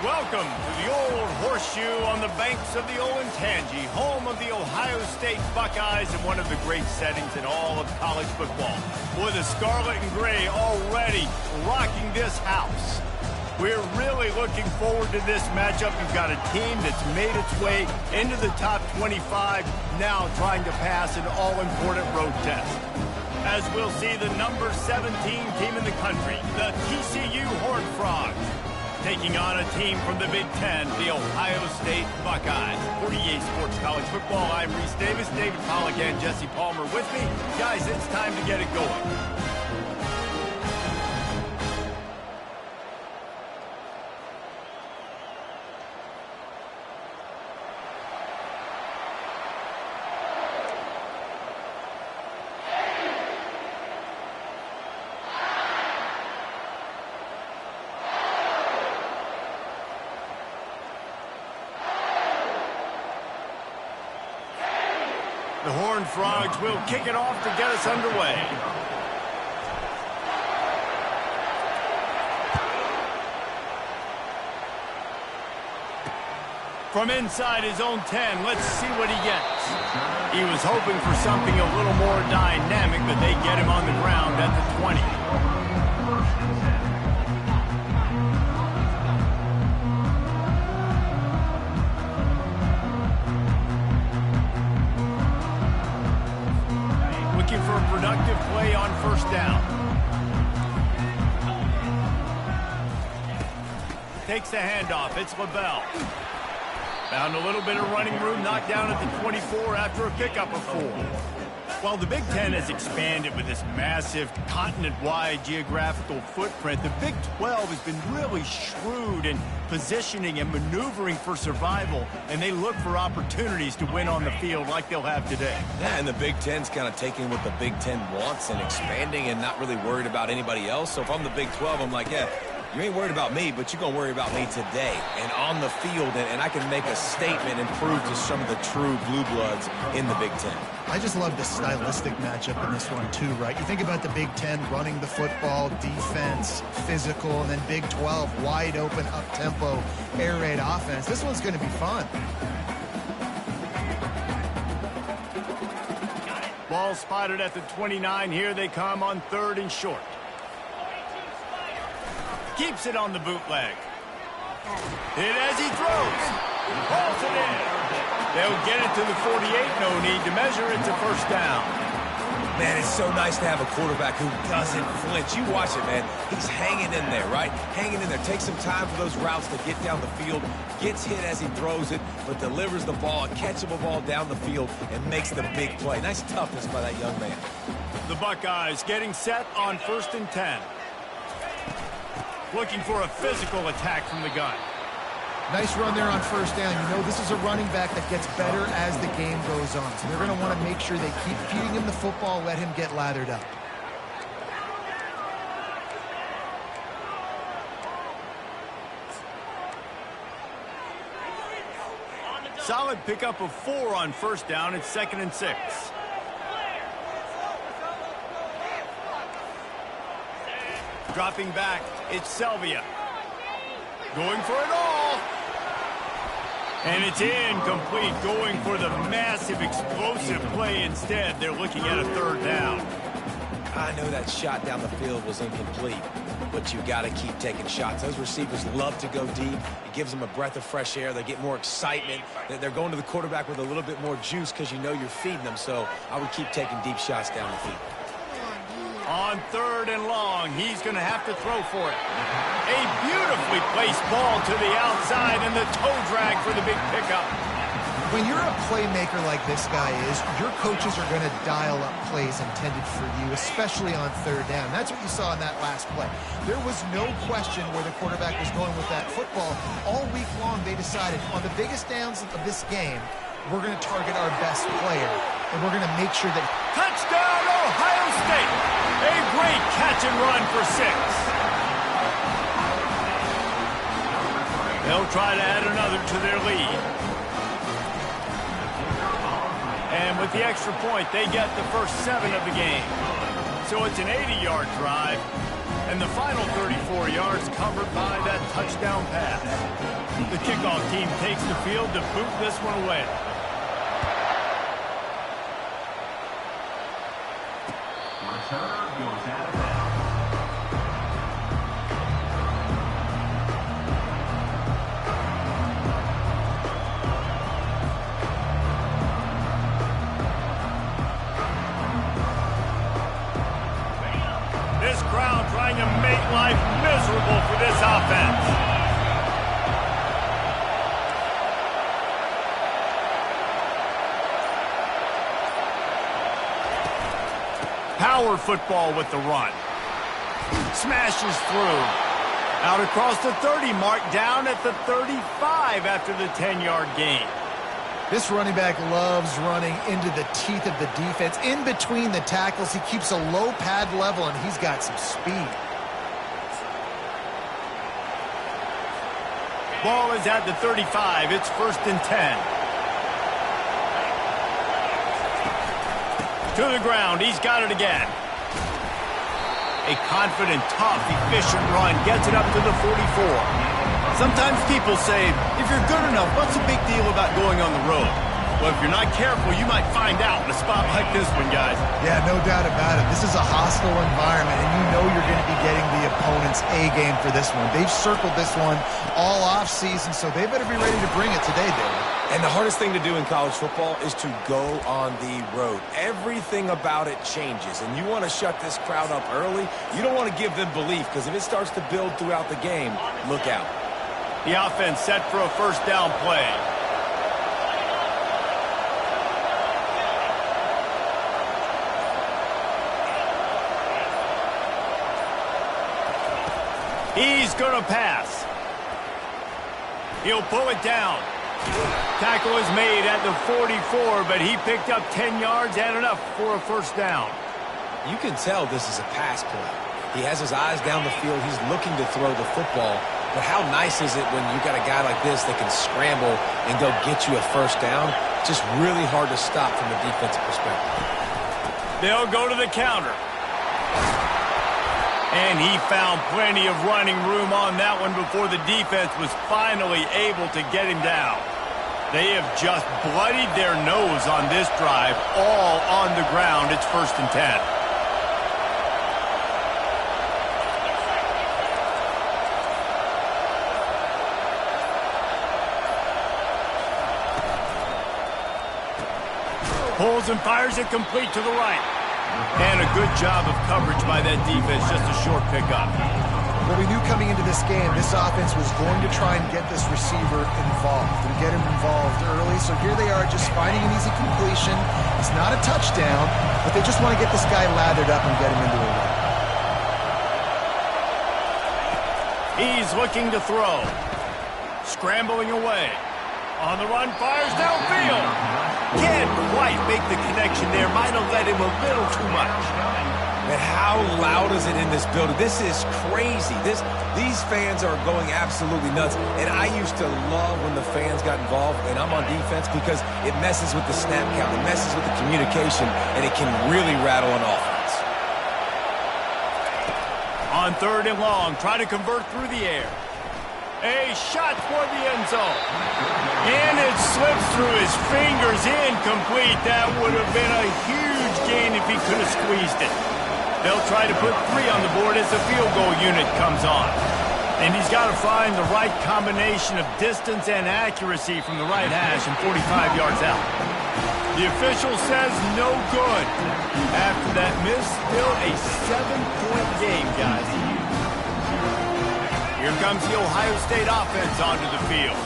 Welcome to the Old Horseshoe on the banks of the Olentangy, home of the Ohio State Buckeyes and one of the great settings in all of college football. Boy, the scarlet and gray already rocking this house. We're really looking forward to this matchup. You've got a team that's made its way into the top 25, now trying to pass an all-important road test. As we'll see the number 17 team in the country, the TCU Horned Frogs, taking on a team from the Big Ten, the Ohio State Buckeyes. For EA Sports College Football, I'm Reese Davis, David Pollack, and Jesse Palmer with me. Guys, it's time to get it going. The Horned Frogs will kick it off to get us underway. From inside his own 10, let's see what he gets. He was hoping for something a little more dynamic, but they get him on the ground at the 20. For a productive play on first down. Takes the handoff. It's LaBelle. Found a little bit of running room, knocked down at the 24 after a pickup of 4. While the Big Ten has expanded with this massive continent-wide geographical footprint, the Big 12 has been really shrewd in positioning and maneuvering for survival, and they look for opportunities to win on the field like they'll have today. Yeah, and the Big Ten's kind of taking what the Big Ten wants and expanding and not really worried about anybody else. So if I'm the Big 12, I'm like, yeah, you ain't worried about me, but you're going to worry about me today and on the field, and I can make a statement and prove to some of the true blue bloods in the Big Ten. I just love the stylistic matchup in this one, too, right? You think about the Big Ten running the football, defense, physical, and then Big 12, wide open, up-tempo, air raid offense. This one's going to be fun. Ball spotted at the 29. Here they come on 3rd and short. Keeps it on the bootleg. Hit as he throws. Hauls it in. They'll get it to the 48. No need to measure it to first down. Man, it's so nice to have a quarterback who doesn't flinch. You watch it, man. He's hanging in there, right? Hanging in there. Takes some time for those routes to get down the field. Gets hit as he throws it, but delivers the ball, a catchable ball down the field, and makes the big play. Nice toughness by that young man. The Buckeyes getting set on 1st and 10. Looking for a physical attack from the gun. Nice run there on first down. You know, this is a running back that gets better as the game goes on. So they're going to want to make sure they keep feeding him the football, let him get lathered up. Solid pickup of 4 on first down. It's 2nd and 6. Dropping back, it's Selvia. Going for it all. And it's incomplete. Going for the massive explosive play instead. They're looking at a 3rd down. I know that shot down the field was incomplete, but you got to keep taking shots. Those receivers love to go deep. It gives them a breath of fresh air. They get more excitement. They're going to the quarterback with a little bit more juice because you know you're feeding them. So I would keep taking deep shots down the field. On 3rd and long, he's going to have to throw for it. A beautifully placed ball to the outside and the toe drag for the big pickup. When you're a playmaker like this guy is, your coaches are going to dial up plays intended for you, especially on 3rd down. That's what you saw in that last play. There was no question where the quarterback was going with that football. All week long, they decided on the biggest downs of this game, we're going to target our best player, and we're going to make sure that... Touchdown, Ohio State! A great catch and run for 6. They'll try to add another to their lead. And with the extra point, they get the first 7 of the game. So it's an 80-yard drive, and the final 34 yards covered by that touchdown pass. The kickoff team takes the field to boot this one away. Returner goes out of bounds. This crowd trying to make life miserable for this offense. Power football with the run. Smashes through. Out across the 30 mark, down at the 35 after the 10-yard gain. This running back loves running into the teeth of the defense. In between the tackles, he keeps a low pad level, and he's got some speed. Ball is at the 35. It's 1st and 10. To the ground. He's got it again. A confident, tough, efficient run gets it up to the 44. Sometimes people say, if you're good enough, what's the big deal about going on the road? Well, if you're not careful, you might find out in a spot like this one, guys. Yeah, no doubt about it. This is a hostile environment, and you know you're going to be getting the opponent's A game for this one. They've circled this one all offseason, so they better be ready to bring it today, David. And the hardest thing to do in college football is to go on the road. Everything about it changes, and you want to shut this crowd up early. You don't want to give them belief, because if it starts to build throughout the game, look out. The offense set for a 1st down play. He's going to pass. He'll pull it down. Tackle is made at the 44, but he picked up 10 yards and enough for a 1st down. You can tell this is a pass play. He has his eyes down the field. He's looking to throw the football. But how nice is it when you got a guy like this that can scramble and go get you a 1st down? Just really hard to stop from a defensive perspective. They'll go to the counter. And he found plenty of running room on that one before the defense was finally able to get him down. They have just bloodied their nose on this drive, all on the ground. It's 1st and 10. Pulls and fires it complete to the right. And a good job of coverage by that defense, just a short pickup. Well, we knew coming into this game, this offense was going to try and get this receiver involved and get him involved early. So here they are just finding an easy completion. It's not a touchdown, but they just want to get this guy lathered up and get him into a run. He's looking to throw. Scrambling away. On the run, fires downfield. Can't quite make the connection there. Might have let him a little too much. Man, how loud is it in this building? This is crazy. These fans are going absolutely nuts. And I used to love when the fans got involved, and I'm on defense, because it messes with the snap count. It messes with the communication, and it can really rattle an offense. On 3rd and long, try to convert through the air. A shot toward the end zone. And it slips through his fingers, incomplete. That would have been a huge gain if he could have squeezed it. They'll try to put 3 on the board as the field goal unit comes on. And he's got to find the right combination of distance and accuracy from the right hash and 45 yards out. The official says no good. After that miss, still a 7-point game, guys. Here comes the Ohio State offense onto the field.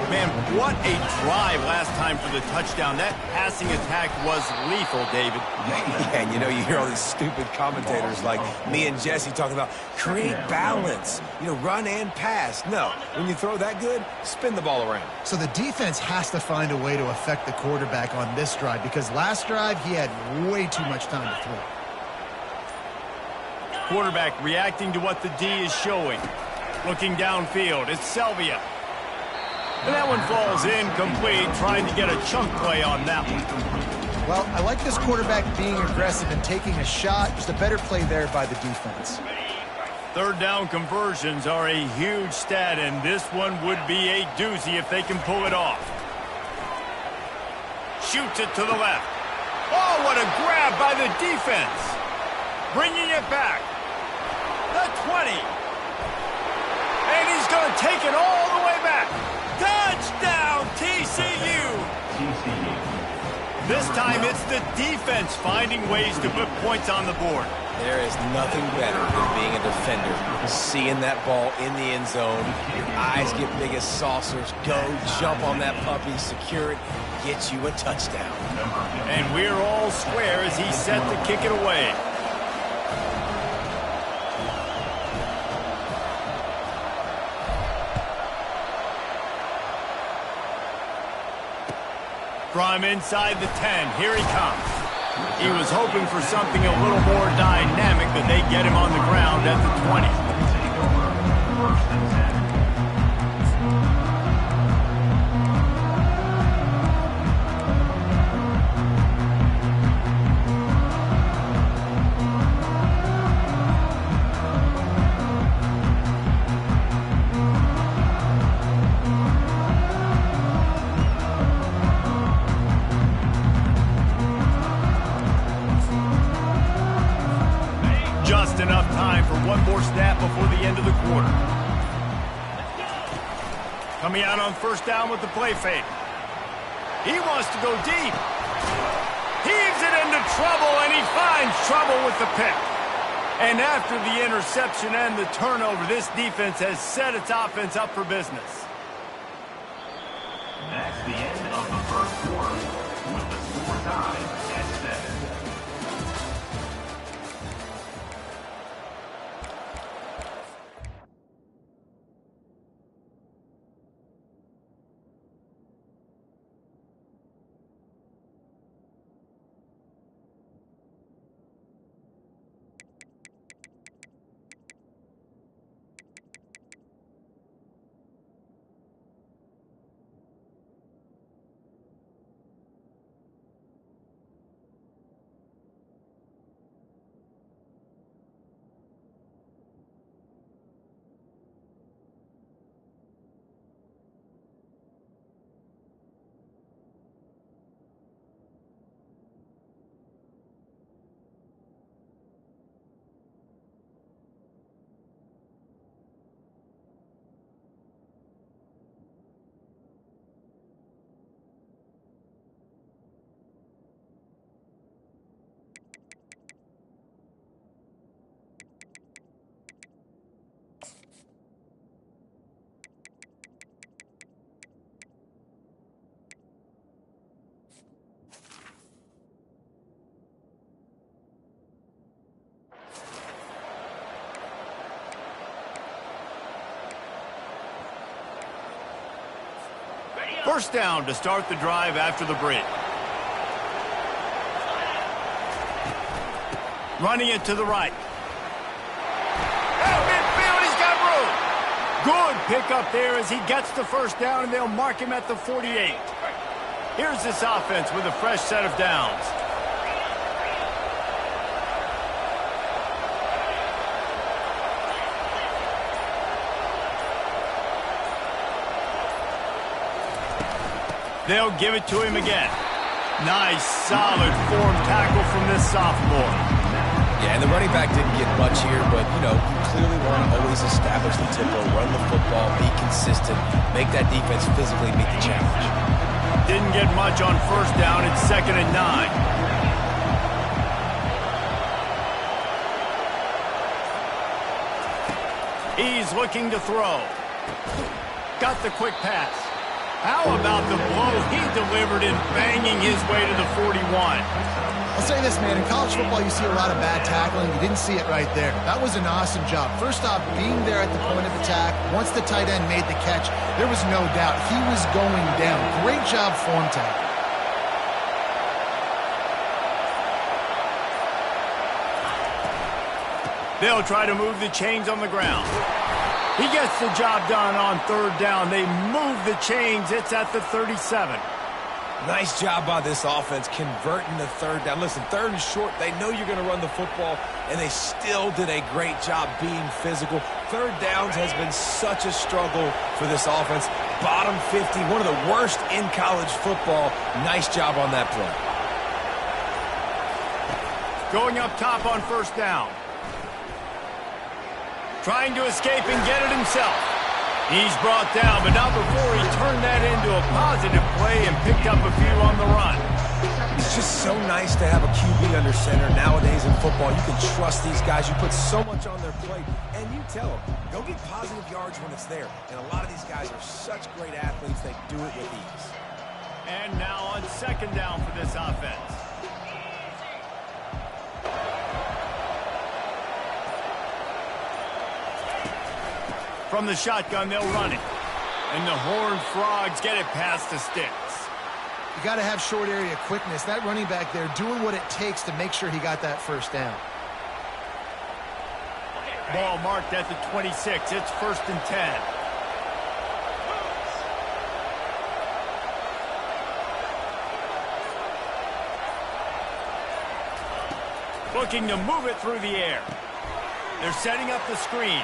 Man, what a drive last time for the touchdown. That passing attack was lethal, David. Yeah, and you hear all these stupid commentators like me and Jesse talking about create balance, run and pass. No, when you throw that good, spin the ball around. So the defense has to find a way to affect the quarterback on this drive, because last drive he had way too much time to throw. Quarterback reacting to what the D is showing. Looking downfield, it's Selvia. And that one falls incomplete, trying to get a chunk play on that one. Well, I like this quarterback being aggressive and taking a shot. Just a better play there by the defense. Third down conversions are a huge stat, and this one would be a doozy if they can pull it off. Shoots it to the left. Oh, what a grab by the defense. Bringing it back. The 20. And he's going to take it all the way back. Touchdown, TCU. This time it's the defense finding ways to put points on the board. There is nothing better than being a defender. Seeing that ball in the end zone, your eyes get big as saucers. Go, jump on that puppy, secure it, get you a touchdown. And we're all square as he's set to kick it away. From inside the 10, here he comes. He was hoping for something a little more dynamic, but they get him on the ground at the 20. First and 10. Just enough time for one more snap before the end of the quarter. Coming out on first down with the play fake. He wants to go deep. Heaves it into trouble, and he finds trouble with the pick. And after the interception and the turnover, this defense has set its offense up for business. That's the end of the first quarter, with the score tied at 7. First down to start the drive after the break. Running it to the right. Out midfield, he's got room. Good pickup there as he gets the first down, and they'll mark him at the 48. Here's this offense with a fresh set of downs. They'll give it to him again. Nice, solid form tackle from this sophomore. Yeah, and the running back didn't get much here, but, you know, you clearly want to always establish the tempo, run the football, be consistent, make that defense physically meet the challenge. Didn't get much on first down. It's 2nd and 9. He's looking to throw. Got the quick pass. How about the blow he delivered in banging his way to the 41? I'll say this, man. In college football, you see a lot of bad tackling. You didn't see it right there. That was an awesome job. First off, being there at the point of attack. Once the tight end made the catch, there was no doubt he was going down. Great job form tackle. They'll try to move the chains on the ground. He gets the job done on third down. They move the chains. It's at the 37. Nice job by this offense converting the third down. Listen, third and short, they know you're going to run the football, and they still did a great job being physical. Third downs has been such a struggle for this offense. Bottom 50, one of the worst in college football. Nice job on that play. Going up top on first down. Trying to escape and get it himself. He's brought down, but not before he turned that into a positive play and picked up a few on the run. It's just so nice to have a QB under center nowadays in football. You can trust these guys. You put so much on their plate, and you tell them, go get positive yards when it's there. And a lot of these guys are such great athletes, they do it with ease. And now on second down for this offense. From the shotgun, they'll run it. And the Horned Frogs get it past the sticks. You got to have short area quickness. That running back there doing what it takes to make sure he got that first down. Ball marked at the 26. It's 1st and 10. Looking to move it through the air. They're setting up the screen.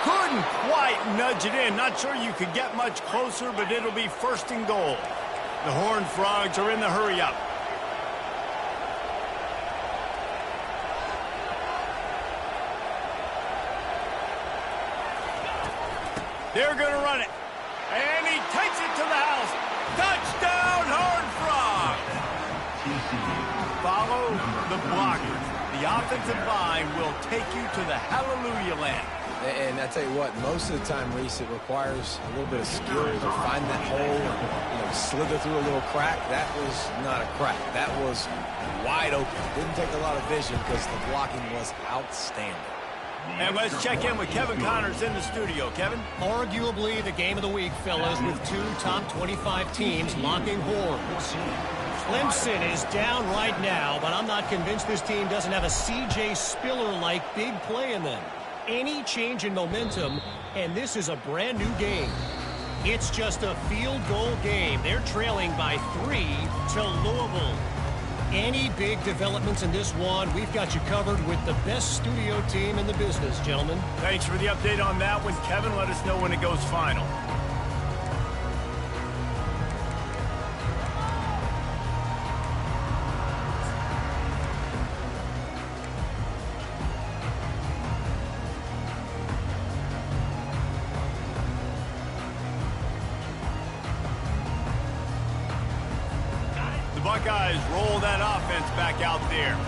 Couldn't quite nudge it in. Not sure you could get much closer, but it'll be 1st and goal. The Horned Frogs are in the hurry-up. They're going to run it. And he takes it to the house. Touchdown, Horned Frogs! Follow the blockers. The offensive line will take you to the hallelujah land. And I tell you what, most of the time, Reese, it requires a little bit of skill to find that hole and slither through a little crack. That was not a crack. That was wide open. Didn't take a lot of vision because the blocking was outstanding. And let's check in with Kevin Connors in the studio. Kevin? Arguably the game of the week, fellas, with 2 top 25 teams locking horns. Clemson is down right now, but I'm not convinced this team doesn't have a C.J. Spiller-like big play in them. Any change in momentum, and this is a brand new game. It's just a field goal game. They're trailing by 3 to Louisville. Any big developments in this one, we've got you covered with the best studio team in the business, gentlemen. Thanks for the update on that one, Kevin. Let us know when it goes final. Buckeyes roll that offense back out there.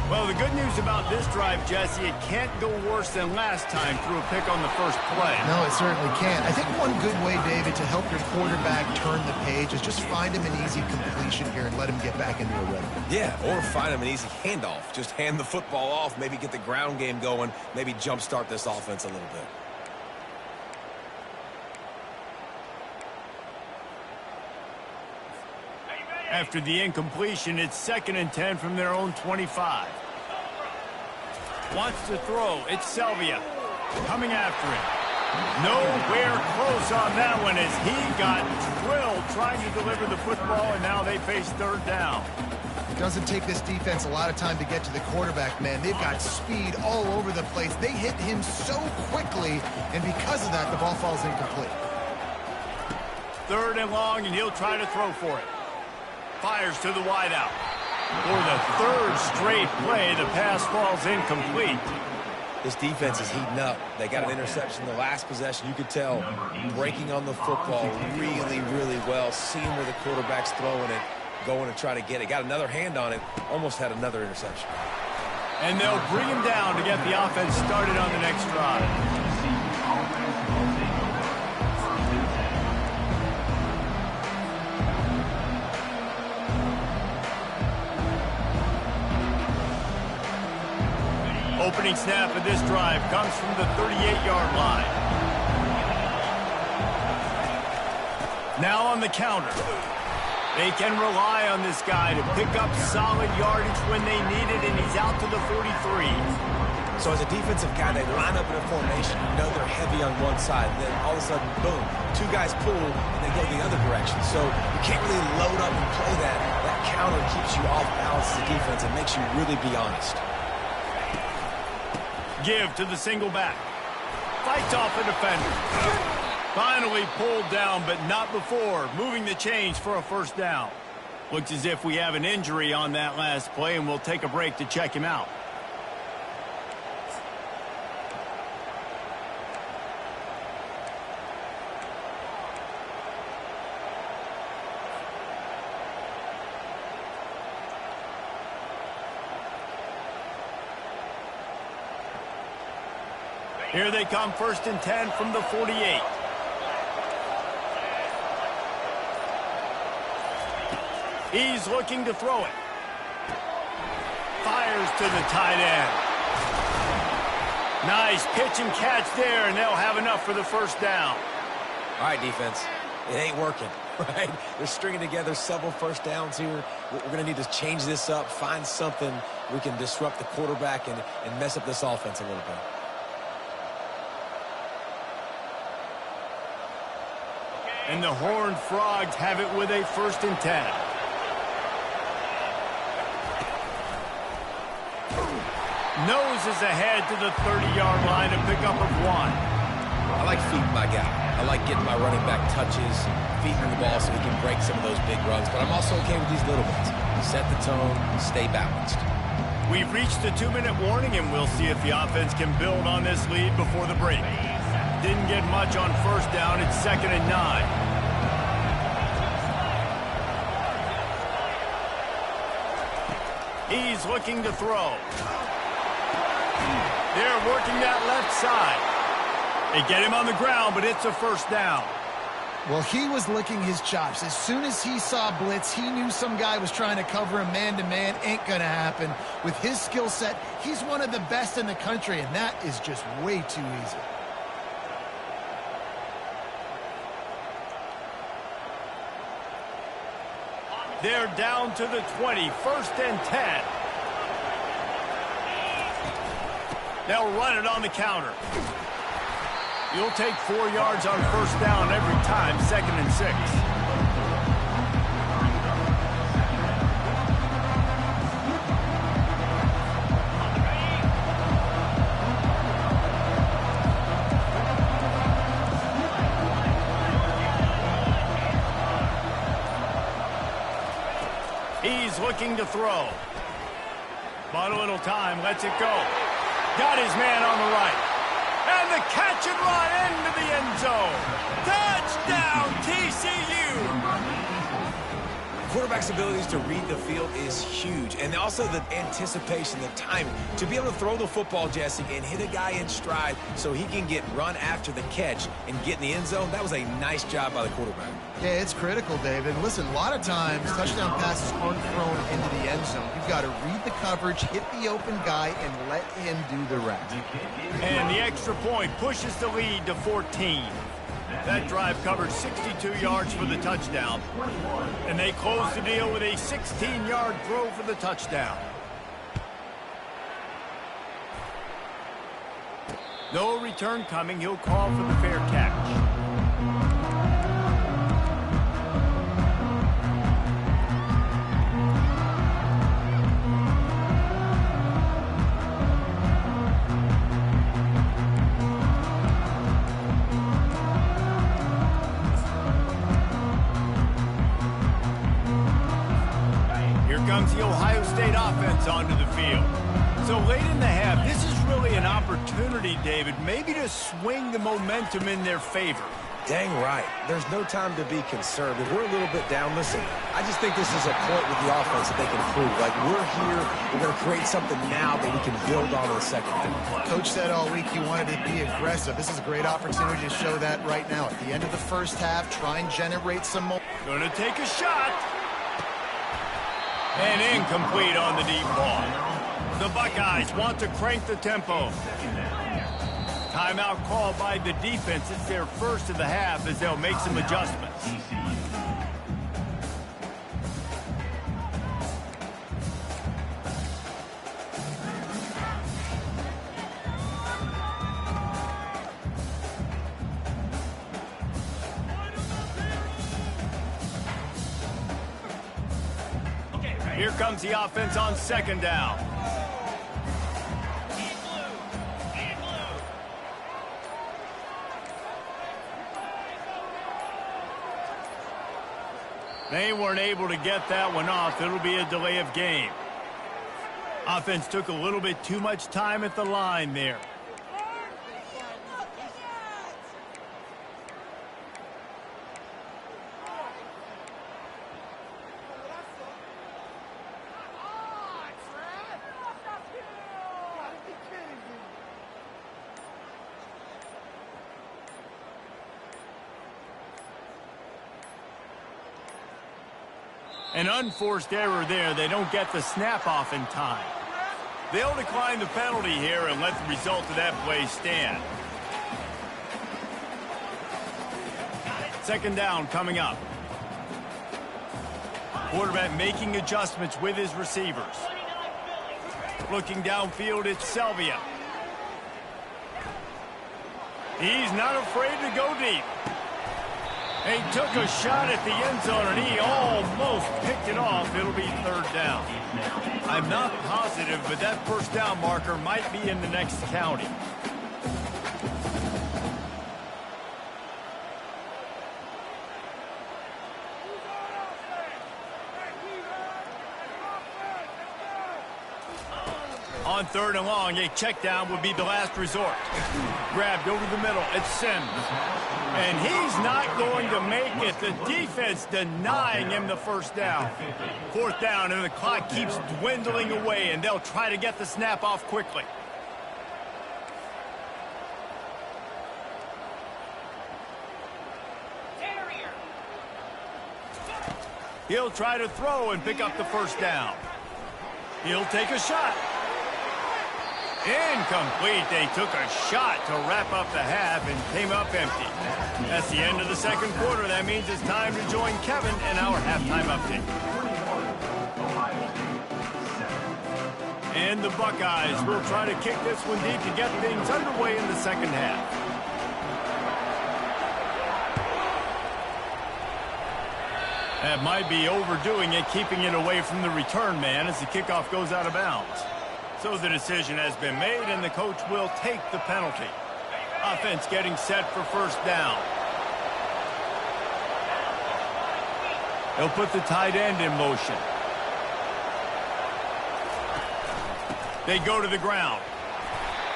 Well, the good news about this drive, Jesse, it can't go worse than last time through a pick on the first play. No, it certainly can't. I think one good way, David, to help your quarterback turn the page is just find him an easy completion here and let him get back into a rhythm. Yeah, or find him an easy handoff. Just hand the football off, maybe get the ground game going, maybe jumpstart this offense a little bit. After the incompletion, it's 2nd and 10 from their own 25. Wants to throw. It's Selvia coming after him. Nowhere close on that one as he got drilled trying to deliver the football, and now they face 3rd down. It doesn't take this defense a lot of time to get to the quarterback, man. They've got speed all over the place. They hit him so quickly, and because of that, the ball falls incomplete. 3rd and long, and he'll try to throw for it. Fires to the wideout. For the 3rd straight play, the pass falls incomplete. This defense is heating up. They got an interception the last possession. You could tell breaking on the football really, really well, seeing where the quarterback's throwing it, going to try to get it. Got another hand on it, almost had another interception. And they'll bring him down to get the offense started on the next drive. Opening snap of this drive comes from the 38-yard line. Now on the counter. They can rely on this guy to pick up solid yardage when they need it, and he's out to the 43. So as a defensive guy, they line up in a formation. You know they're heavy on one side. And then all of a sudden, boom, two guys pull, and they go the other direction. So you can't really load up and play that. That counter keeps you off balance as a defense and makes you really be honest. Give to the single back. Fights off a defender. Finally pulled down, but not before moving the chains for a first down. Looks as if we have an injury on that last play, and we'll take a break to check him out. Here they come, 1st and 10 from the 48. He's looking to throw it. Fires to the tight end. Nice pitch and catch there, and they'll have enough for the first down. All right, defense. It ain't working, right? They're stringing together several first downs here. We're going to need to change this up, find something we can disrupt the quarterback and mess up this offense a little bit. And the Horned Frogs have it with a 1st and 10. Noses ahead to the 30-yard line, a pickup of 1. I like feeding my guy. I like getting my running back touches, feeding the ball so he can break some of those big runs. But I'm also okay with these little ones. Set the tone, stay balanced. We've reached the 2-minute warning, and we'll see if the offense can build on this lead before the break. Didn't get much on first down. It's 2nd and 9. He's looking to throw. They're working that left side. They get him on the ground, but it's a first down. Well, he was licking his chops. As soon as he saw blitz, he knew some guy was trying to cover him man-to-man. Ain't gonna happen. With his skill set, he's one of the best in the country, and that is just way too easy. They're down to the 20, 1st and 10. They'll run it on the counter. You'll take 4 yards on first down every time, 2nd and 6. He's looking to throw. But a little time, lets it go. Got his man on the right. And the catch and run into the end zone. Touchdown, TCU! Quarterback's abilities to read the field is huge, and also the anticipation, the timing. To be able to throw the football, Jesse, and hit a guy in stride so he can get run after the catch and get in the end zone, that was a nice job by the quarterback. Yeah, it's critical, David. Listen, a lot of times touchdown passes aren't thrown into the end zone. You've got to read the coverage, hit the open guy, and let him do the rest. And the extra point pushes the lead to 14. That drive covered 62 yards for the touchdown. And they close the deal with a 16-yard throw for the touchdown. No return coming. He'll call for the fair catch. Comes the Ohio State offense onto the field. So late in the half, this is really an opportunity, David, maybe to swing the momentum in their favor. Dang right. There's no time to be conservative. We're a little bit down. Listen, I just think this is a point with the offense that they can prove. Like, we're here, we're going to create something now that we can build on in the second half. Coach said all week he wanted to be aggressive. This is a great opportunity to show that right now. At the end of the first half, try and generate some more. Gonna take a shot. And incomplete on the deep ball. The Buckeyes want to crank the tempo. Timeout called by the defense. It's their first of the half as they'll make some adjustments. Here comes the offense on second down. They weren't able to get that one off. It'll be a delay of game. Offense took a little bit too much time at the line there. An unforced error there. They don't get the snap off in time. They'll decline the penalty here and let the result of that play stand. Second down coming up. Quarterback making adjustments with his receivers. Looking downfield, it's Selvia. He's not afraid to go deep. He took a shot at the end zone, and he almost picked it off. It'll be third down. I'm not positive, but that first down marker might be in the next county. On third and long, a check down would be the last resort. Grabbed over the middle. It's Sims. And he's not going to make it. The defense denying him the first down. Fourth down, and the clock keeps dwindling away, and they'll try to get the snap off quickly. He'll try to throw and pick up the first down. He'll take a shot. Incomplete. They took a shot to wrap up the half and came up empty. That's the end of the second quarter. That means it's time to join Kevin in our halftime update. And the Buckeyes will try to kick this one deep to get things underway in the second half. That might be overdoing it, keeping it away from the return man as the kickoff goes out of bounds. So the decision has been made, and the coach will take the penalty. Offense getting set for first down. He'll put the tight end in motion. They go to the ground.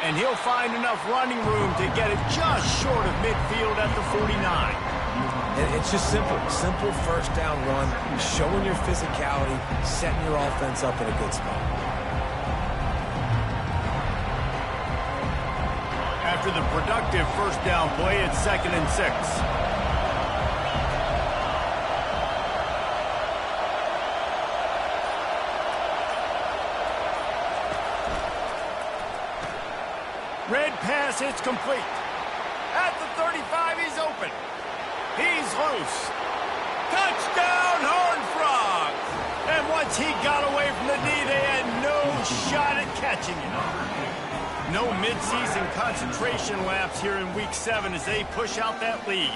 And he'll find enough running room to get it just short of midfield at the 49. It's just simple. Simple first down run, showing your physicality, setting your offense up in a good spot. After the productive first down play, it's 2nd and 6. Red pass, it's complete. At the 35, he's open. He's loose. Touchdown, Horned Frogs! And once he got away from the knee, they had no shot at catching him. No midseason concentration laps here in Week 7 as they push out that lead.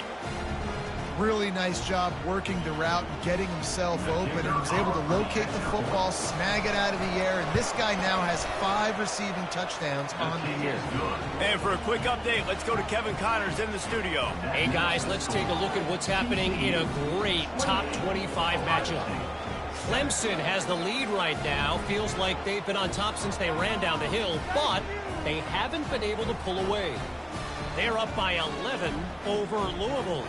Really nice job working the route and getting himself open, and he was able to locate the football, snag it out of the air, and this guy now has 5 receiving touchdowns on the year. And for a quick update, let's go to Kevin Connors in the studio. Hey, guys, let's take a look at what's happening in a great top 25 matchup. Clemson has the lead right now. Feels like they've been on top since they ran down the hill, but they haven't been able to pull away. They're up by 11 over Louisville.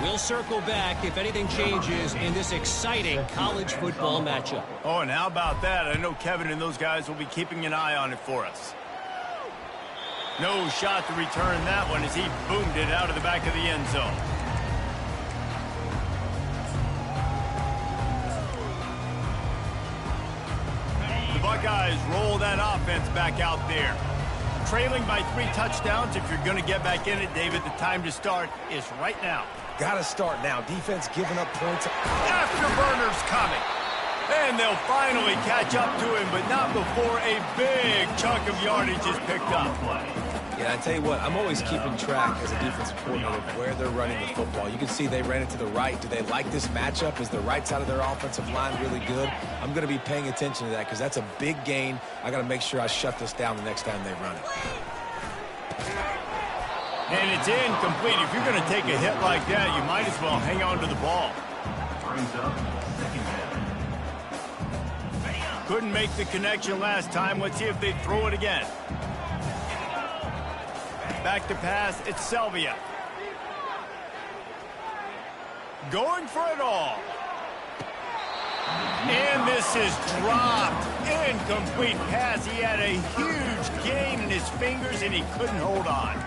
We'll circle back if anything changes in this exciting college football matchup. Oh, and how about that? I know Kevin and those guys will be keeping an eye on it for us. No shot to return that one as he boomed it out of the back of the end zone. The Buckeyes roll that offense back out there. Trailing by 3 touchdowns. If you're going to get back in it, David, the time to start is right now. Got to start now. Defense giving up points. Afterburners coming. And they'll finally catch up to him, but not before a big chunk of yardage is picked up. Yeah, I tell you what, I'm always keeping track as a defensive coordinator of where they're running the football. You can see they ran it to the right. Do they like this matchup? Is the right side of their offensive line really good? I'm going to be paying attention to that because that's a big gain. I got to make sure I shut this down the next time they run it. And it's incomplete. If you're going to take a hit like that, you might as well hang on to the ball. Brings up second down. Couldn't make the connection last time. Let's see if they throw it again. Back to pass, it's Selvia. Going for it all. And this is dropped. Incomplete pass. He had a huge gain in his fingers, and he couldn't hold on.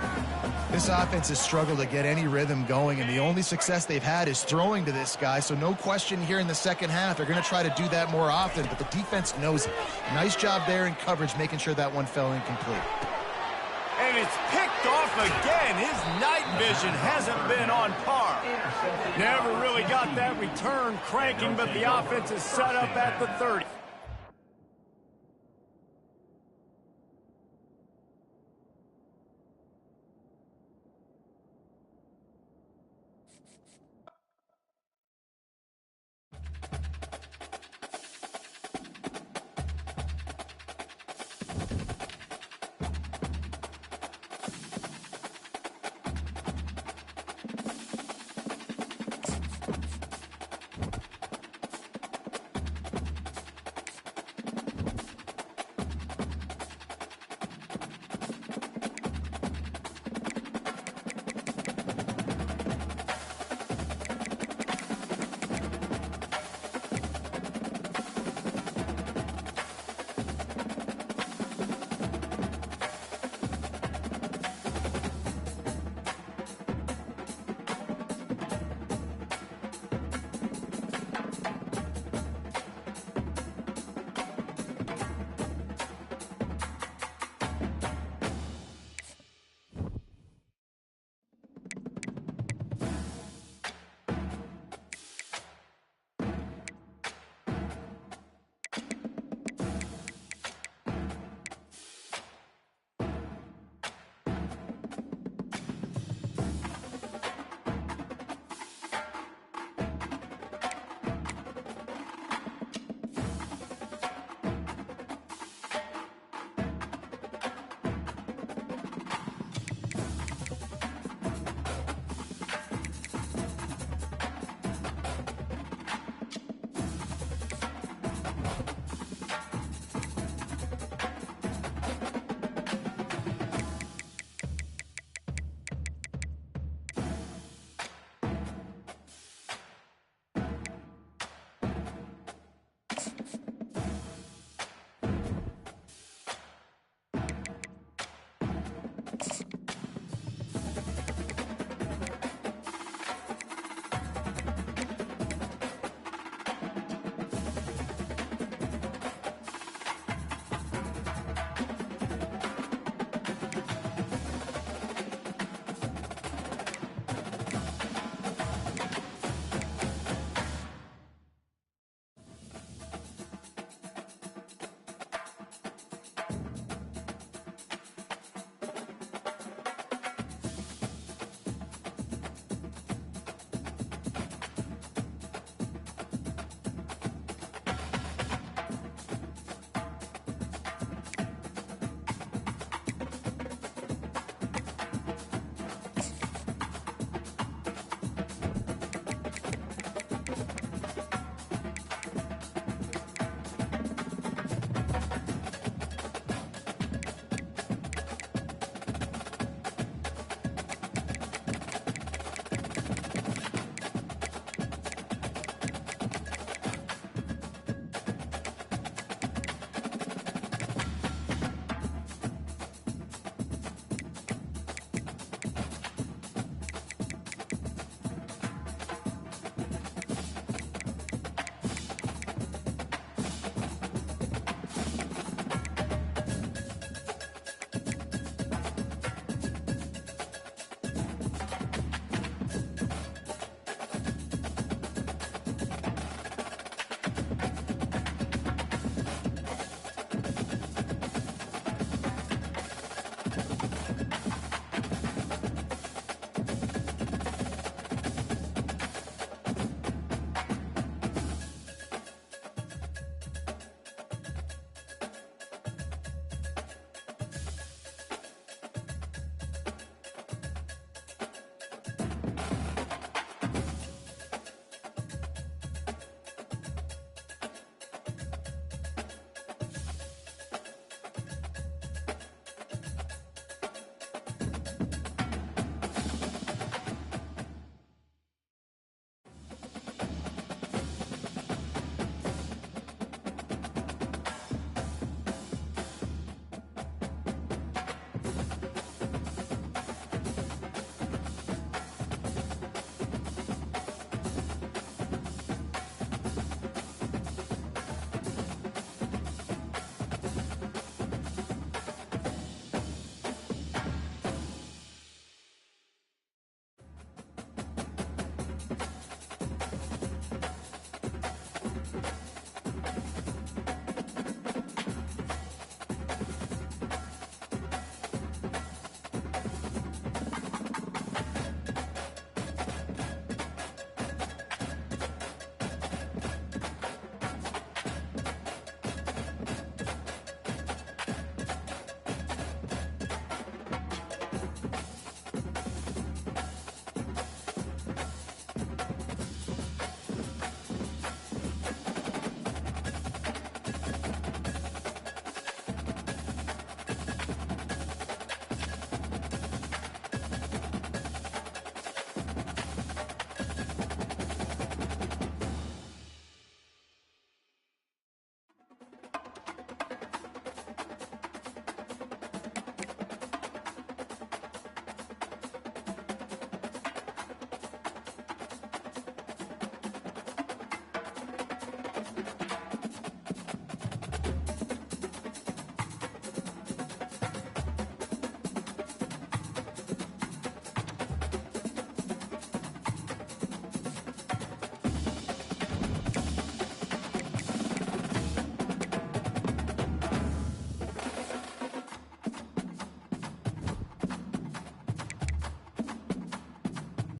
This offense has struggled to get any rhythm going, and the only success they've had is throwing to this guy, so no question here in the second half. They're going to try to do that more often, but the defense knows it. Nice job there in coverage, making sure that one fell incomplete. And it's picked off again. His night vision hasn't been on par. Never really got that return cranking, but the offense is set up at the 30.